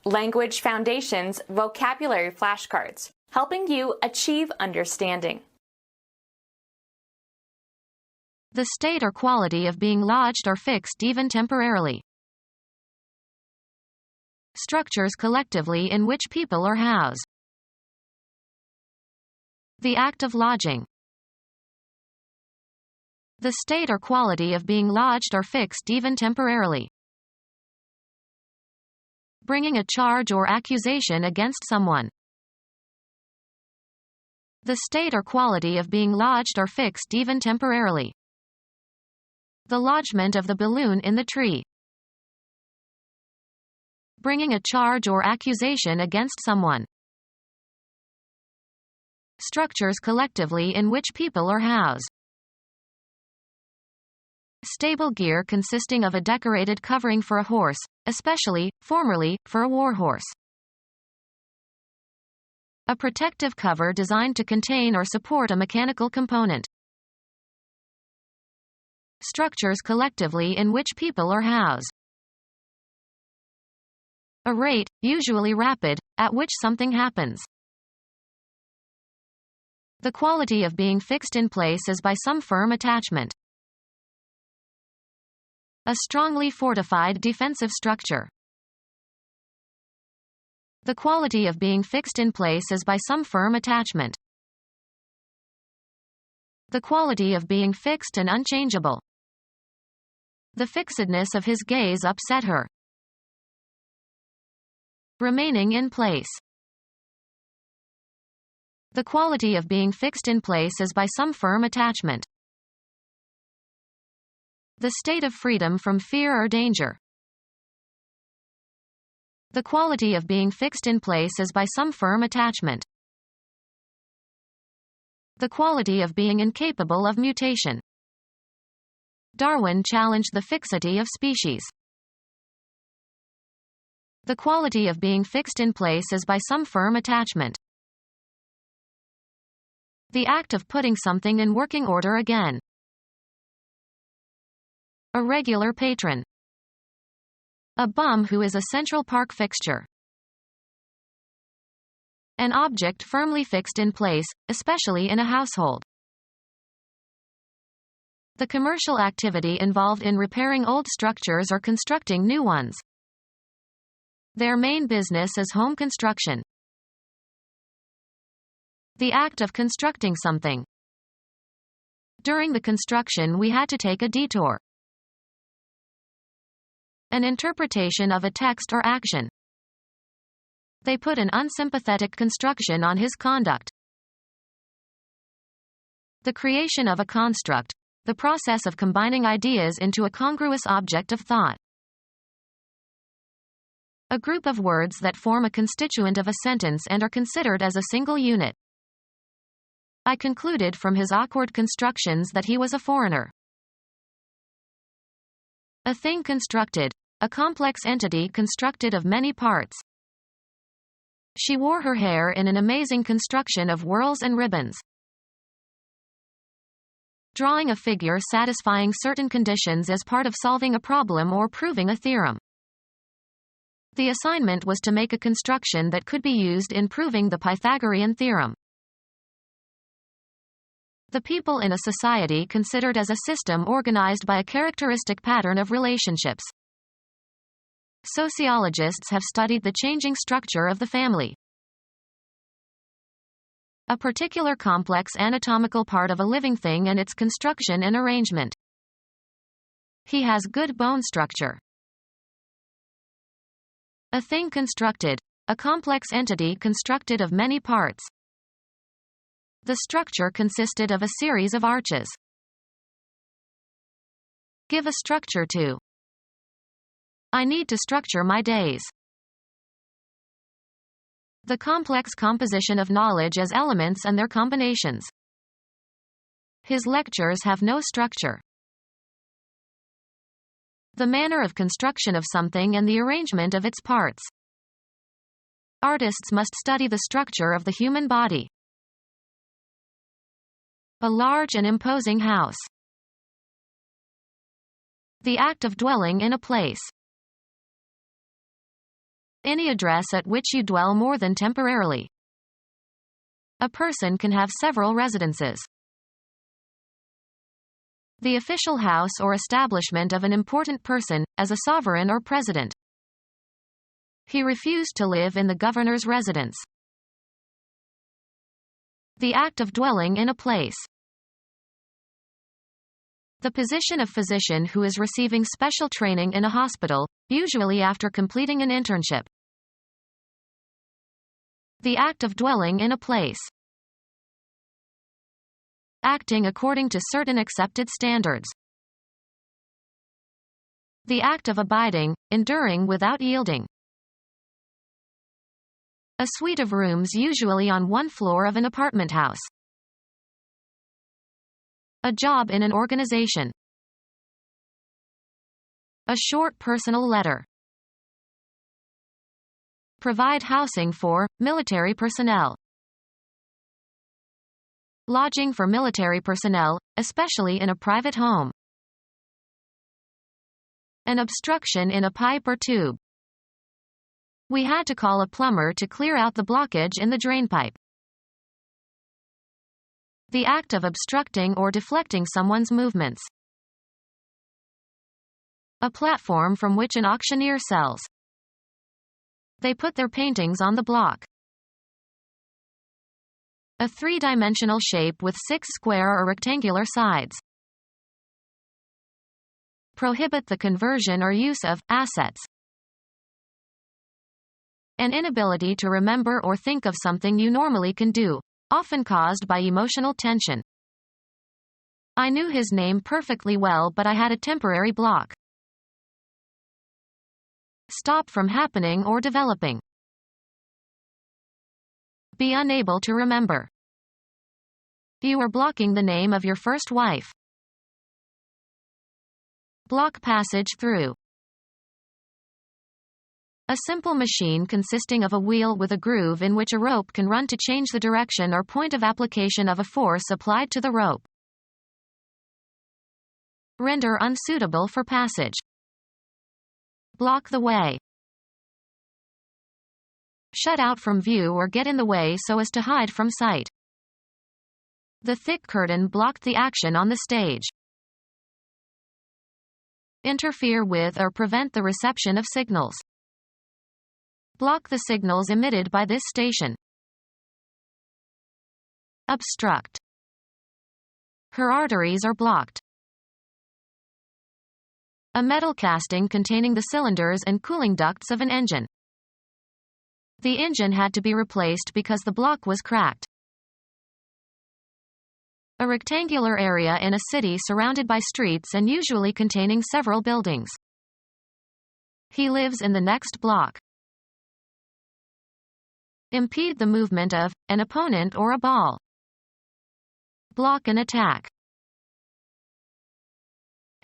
Language Foundations Vocabulary Flashcards, helping you achieve understanding. The state or quality of being lodged or fixed even temporarily. Structures collectively in which people are housed. The act of lodging. The state or quality of being lodged or fixed even temporarily. Bringing a charge or accusation against someone. The state or quality of being lodged or fixed even temporarily. The lodgment of the balloon in the tree. Bringing a charge or accusation against someone. Structures collectively in which people are housed. Stable gear consisting of a decorated covering for a horse, especially, formerly, for a warhorse. A protective cover designed to contain or support a mechanical component. Structures collectively in which people are housed. A rate, usually rapid, at which something happens. The quality of being fixed in place is by some firm attachment. A strongly fortified defensive structure. The quality of being fixed in place is by some firm attachment. The quality of being fixed and unchangeable. The fixedness of his gaze upset her. Remaining in place. The quality of being fixed in place is by some firm attachment. The state of freedom from fear or danger. The quality of being fixed in place is by some firm attachment. The quality of being incapable of mutation. Darwin challenged the fixity of species. The quality of being fixed in place is by some firm attachment. The act of putting something in working order again. A regular patron. A bum who is a Central Park fixture. An object firmly fixed in place, especially in a household. The commercial activity involved in repairing old structures or constructing new ones. Their main business is home construction. The act of constructing something. During the construction we had to take a detour. An interpretation of a text or action. They put an unsympathetic construction on his conduct. The creation of a construct. The process of combining ideas into a congruous object of thought. A group of words that form a constituent of a sentence and are considered as a single unit. I concluded from his awkward constructions that he was a foreigner. A thing constructed. A complex entity constructed of many parts. She wore her hair in an amazing construction of whorls and ribbons. Drawing a figure satisfying certain conditions as part of solving a problem or proving a theorem. The assignment was to make a construction that could be used in proving the Pythagorean theorem. The people in a society considered as a system organized by a characteristic pattern of relationships. Sociologists have studied the changing structure of the family. A particular complex anatomical part of a living thing and its construction and arrangement. He has good bone structure. A thing constructed. A complex entity constructed of many parts. The structure consisted of a series of arches. Give a structure to. I need to structure my days. The complex composition of knowledge as elements and their combinations. His lectures have no structure. The manner of construction of something and the arrangement of its parts. Artists must study the structure of the human body. A large and imposing house. The act of dwelling in a place. Any address at which you dwell more than temporarily. A person can have several residences. The official house or establishment of an important person, as a sovereign or president. He refused to live in the governor's residence. The act of dwelling in a place. The position of physician who is receiving special training in a hospital, usually after completing an internship. The act of dwelling in a place. Acting according to certain accepted standards. The act of abiding, enduring without yielding. A suite of rooms usually on one floor of an apartment house. A job in an organization. A short personal letter. Provide housing for military personnel. Lodging for military personnel, especially in a private home. An obstruction in a pipe or tube. We had to call a plumber to clear out the blockage in the drainpipe. The act of obstructing or deflecting someone's movements. A platform from which an auctioneer sells. They put their paintings on the block. A three-dimensional shape with 6 square or rectangular sides. Prohibit the conversion or use of assets. An inability to remember or think of something you normally can do, often caused by emotional tension. I knew his name perfectly well, but I had a temporary block. Stop from happening or developing. Be unable to remember. You are blocking the name of your first wife. Block passage through. A simple machine consisting of a wheel with a groove in which a rope can run to change the direction or point of application of a force applied to the rope. Render unsuitable for passage. Block the way. Shut out from view or get in the way so as to hide from sight. The thick curtain blocked the action on the stage. Interfere with or prevent the reception of signals. Block the signals emitted by this station. Obstruct. Her arteries are blocked. A metal casting containing the cylinders and cooling ducts of an engine. The engine had to be replaced because the block was cracked. A rectangular area in a city surrounded by streets and usually containing several buildings. He lives in the next block. Impede the movement of an opponent or a ball. Block an attack.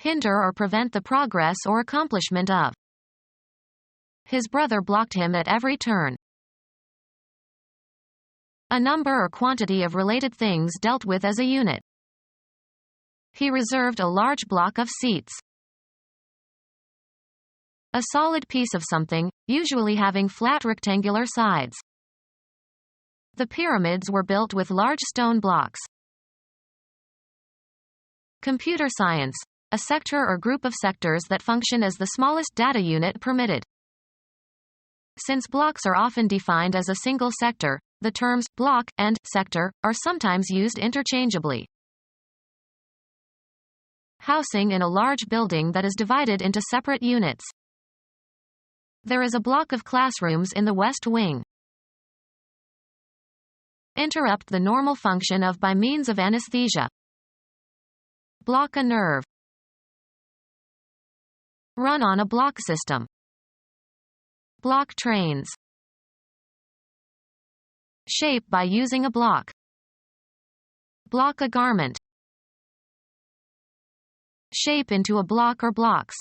Hinder or prevent the progress or accomplishment of. His brother blocked him at every turn. A number or quantity of related things dealt with as a unit. He reserved a large block of seats. A solid piece of something, usually having flat rectangular sides. The pyramids were built with large stone blocks. Computer science, a sector or group of sectors that function as the smallest data unit permitted. Since blocks are often defined as a single sector, the terms block and sector are sometimes used interchangeably. Housing in a large building that is divided into separate units. There is a block of classrooms in the West Wing. Interrupt the normal function of by means of anesthesia. Block a nerve. Run on a block system. Block trains. Shape by using a block. Block a garment. Shape into a block or blocks.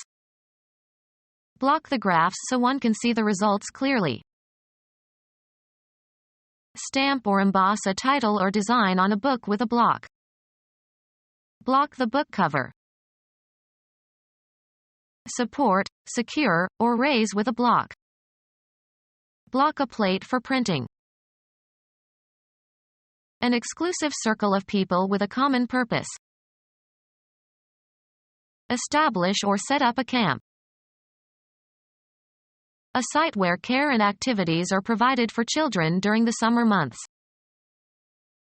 Block the graphs so one can see the results clearly. Stamp or emboss a title or design on a book with a block. Block the book cover. Support, secure, or raise with a block. Block a plate for printing. An exclusive circle of people with a common purpose. Establish or set up a camp. A site where care and activities are provided for children during the summer months.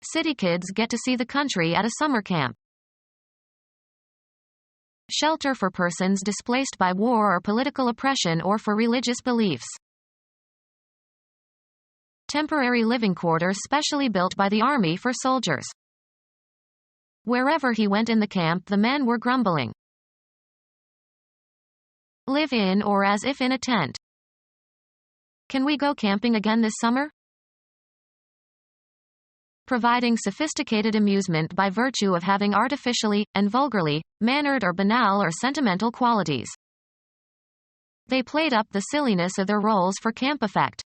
City kids get to see the country at a summer camp. Shelter for persons displaced by war or political oppression or for religious beliefs. Temporary living quarters specially built by the army for soldiers. Wherever he went in the camp, the men were grumbling. Live in or as if in a tent. Can we go camping again this summer? Providing sophisticated amusement by virtue of having artificially, and vulgarly, mannered or banal or sentimental qualities. They played up the silliness of their roles for camp effect.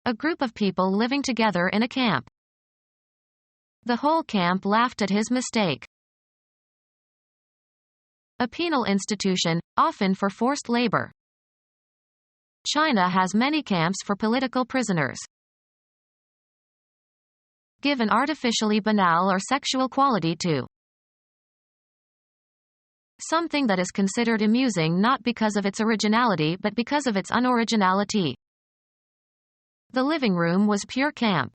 A group of people living together in a camp. The whole camp laughed at his mistake. A penal institution, often for forced labor. China has many camps for political prisoners. Give an artificially banal or sexual quality to something that is considered amusing not because of its originality but because of its unoriginality. The living room was pure camp.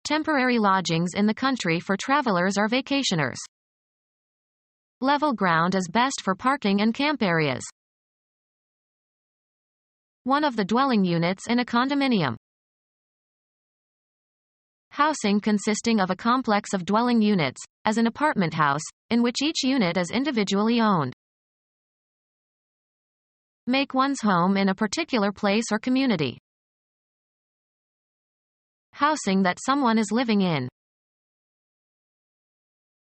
Temporary lodgings in the country for travelers or vacationers. Level ground is best for parking and camp areas. One of the dwelling units in a condominium. Housing consisting of a complex of dwelling units, as an apartment house, in which each unit is individually owned. Make one's home in a particular place or community. Housing that someone is living in.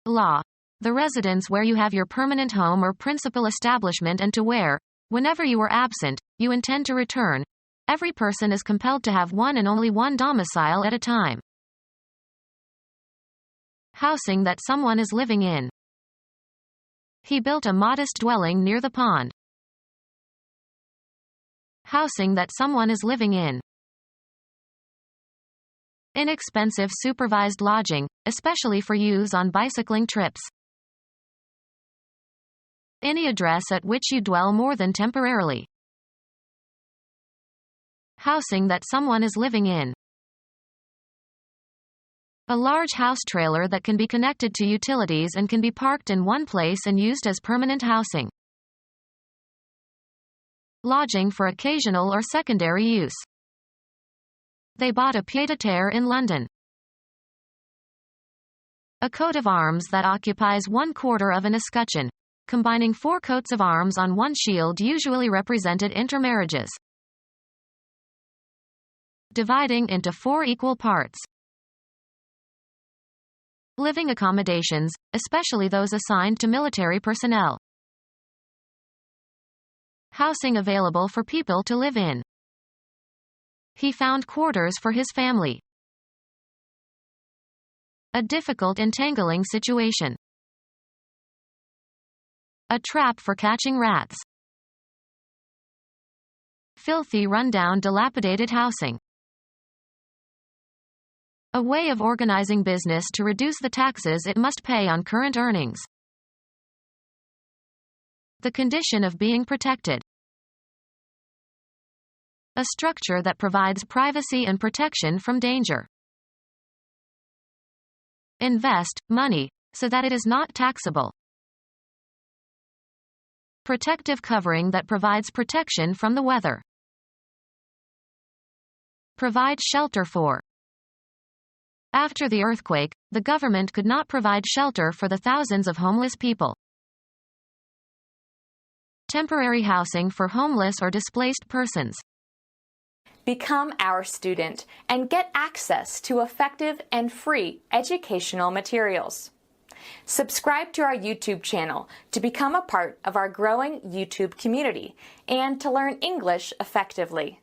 Law. The residence where you have your permanent home or principal establishment and to where, whenever you are absent, you intend to return. Every person is compelled to have one and only one domicile at a time. Housing that someone is living in. He built a modest dwelling near the pond. Housing that someone is living in. Inexpensive supervised lodging, especially for use on bicycling trips. Any address at which you dwell more than temporarily. Housing that someone is living in. A large house trailer that can be connected to utilities and can be parked in one place and used as permanent housing. Lodging for occasional or secondary use. They bought a pied-a-terre in London. A coat of arms that occupies 1/4 of an escutcheon, combining 4 coats of arms on one shield usually represented intermarriages. Dividing into 4 equal parts. Living accommodations, especially those assigned to military personnel. Housing available for people to live in. He found quarters for his family. A difficult entangling situation. A trap for catching rats. Filthy, rundown, dilapidated housing. A way of organizing business to reduce the taxes it must pay on current earnings. The condition of being protected. A structure that provides privacy and protection from danger. Invest money so that it is not taxable. Protective covering that provides protection from the weather. Provide shelter for. After the earthquake, the government could not provide shelter for the thousands of homeless people. Temporary housing for homeless or displaced persons. Become our student and get access to effective and free educational materials. Subscribe to our YouTube channel to become a part of our growing YouTube community and to learn English effectively.